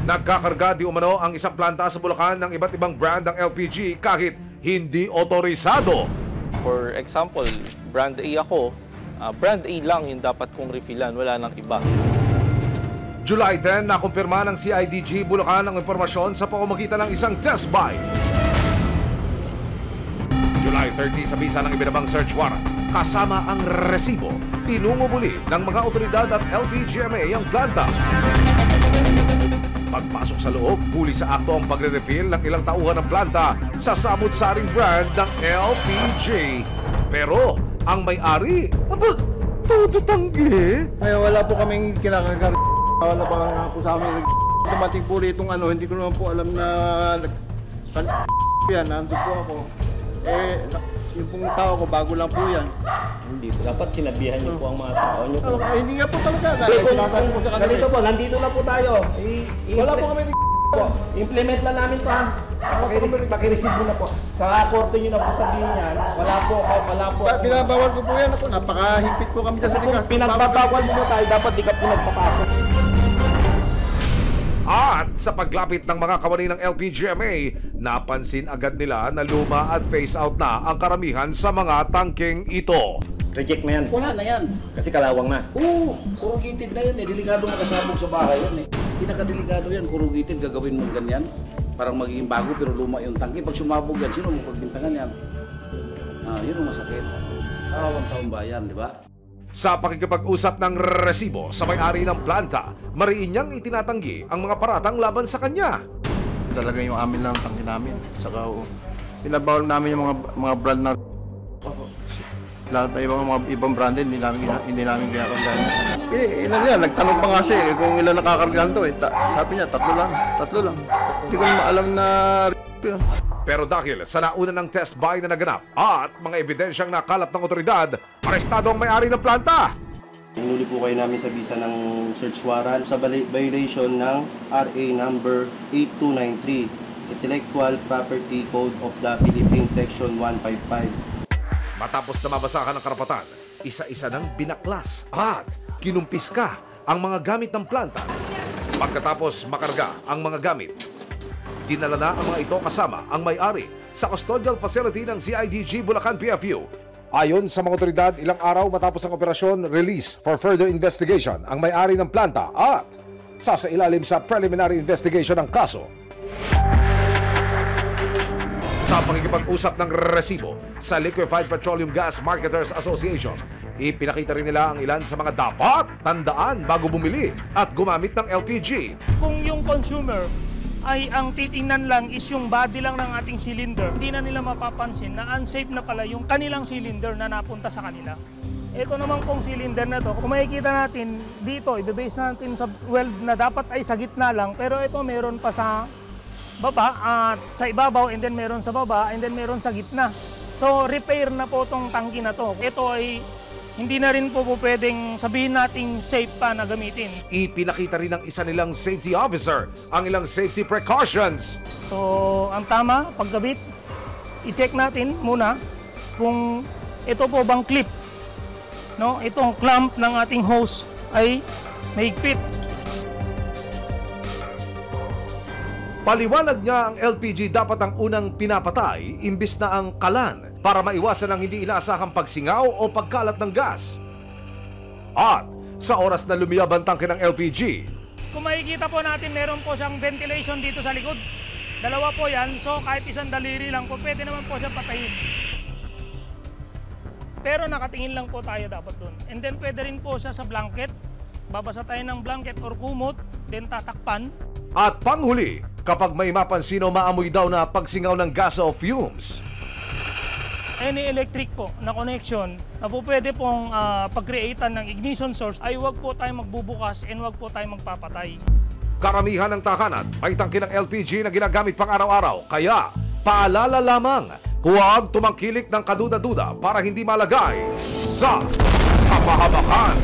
Nagkakarga di umano ang isang planta sa Bulacan ng iba't ibang brand ng LPG kahit hindi otorisado. For example, brand A ako, brand A lang yung dapat kong refillan, wala nang iba. July 10, nakumpirma ng CIDG Bulacan ang impormasyon sa pamamagitan ng isang test buy. July 30, sa bisa ng ibinabang search warrant, kasama ang resibo, pinungubuli ng mga otoridad at LPGMA ang planta. Pagpasok sa loob, huli sa akto ang pagre-refill ng ilang tauhan ng planta sa samut-saring brand ng LPG. Pero ang may-ari, todo tanggi. Ngayon wala po kaming kinakarga. Wala pa po sa amin. Automatic po itong hindi ko naman po alam na yan, nandun po ako. Yung pong tao ko, bago lang po yan. Hindi, dapat sinabihan niyo po ang mga tao niyo po. Hindi nga po talaga. Kung po sa kanila. Ganito po, nandito na po tayo. Wala po kami po. Implement na namin pa. Pakireceive mo na po. Sa korte niyo na po sabihin yan. Wala po. Pinabawal ko po yan. Napakahigpit po kami sa likas. Pinagbabawal mo tayo, dapat di ka po nagpapasok. At sa paglapit ng mga kawani ng LPGMA, napansin agad nila na luma at phase out na ang karamihan sa mga tangking ito. Reject na yan. Wala na yan. Kasi kalawang na. Oo, corrugated na yan eh. Delikado makasabog sa bahay yan eh. Pinakadelikado yan, corrugated, gagawin mo ganyan. Parang magiging bago pero luma yung tangke. Pag sumabog yan, sino mo pagbintangan yan? Yun ang masakit. Karawang taong bayan, di ba? Sa pakikipag-usap ng resibo sa may-ari ng planta, mariin niyang itinatanggi ang mga paratang laban sa kanya. Talaga yung amin lang tangke namin. Saka pinabawal namin yung mga brand na lahat na ibang brand hindi namin kinakargahan. Nagtanong pa nga siya kung ilan nakakargahan to sabi niya tatlo lang. Hindi ko naman alam na Pero dahil sa nauna ng test buy na naganap at mga ebidensyang nakalap ng otoridad, arestado ang may-ari ng planta. Hinuli po kayo namin sa bisa ng search warrant sa violation ng RA number 8293, Intellectual Property Code of the Philippines, Section 155. Matapos na mabasahan ng karapatan, isa-isa ng binaklas at kinumpiska ang mga gamit ng planta. Pagkatapos makarga ang mga gamit, dinala na ang mga ito kasama ang may-ari sa custodial facility ng CIDG Bulacan PFU. Ayon sa mga otoridad, ilang araw matapos ang operasyon, release for further investigation ang may-ari ng planta at sasailalim sa preliminary investigation ng kaso. Sa pakikipag-usap ng resibo sa Liquefied Petroleum Gas Marketers Association, ipinakita rin nila ang ilan sa mga dapat tandaan bago bumili at gumamit ng LPG. Kung yung consumer ay ang titingnan lang is yung body lang ng ating cylinder, hindi na nila mapapansin na unsafe na pala yung kanilang cylinder na napunta sa kanila. Ito naman pong cylinder na to, kung makikita natin dito, i-base natin sa weld na dapat ay sa gitna lang, pero ito meron pa sa baba at sa ibabaw, and then meron sa baba, and then meron sa gitna. So repair na po itong tangki na to. Ito ay hindi na rin po pwedeng sabihin nating safe pa na gamitin. Ipinakita rin ng isa nilang safety officer ang ilang safety precautions. So ang tama, pagkabit, i-check natin muna kung ito po bang clip. No? Itong clamp ng ating hose ay mahigpit. Paliwanag niya ang LPG dapat ang unang pinapatay imbis na ang kalan para maiwasan ang hindi inaasahang pagsingaw o pagkalat ng gas. At sa oras na lumiyab ang tangke ng LPG, kung makikita po natin, meron po siyang ventilation dito sa likod. Dalawa po yan, so kahit isang daliri lang po, pwede naman po siya patayin. Pero nakatingin lang po tayo dapat dun. And then pwede rin po siya sa blanket. Babasa tayo ng blanket or kumot, then tatakpan. At panghuli, kapag may mapansin o maamoy daw na pagsingaw ng gas o fumes, any electric po na connection na po pwede pong pag-createan ng ignition source ay huwag po tayo magbubukas and huwag po tayo magpapatay. Karamihan ng tahanan ay tangke ng LPG na ginagamit pang araw-araw. Kaya, paalala lamang, huwag tumangkilik ng kaduda-duda para hindi malagay sa kapahamakan.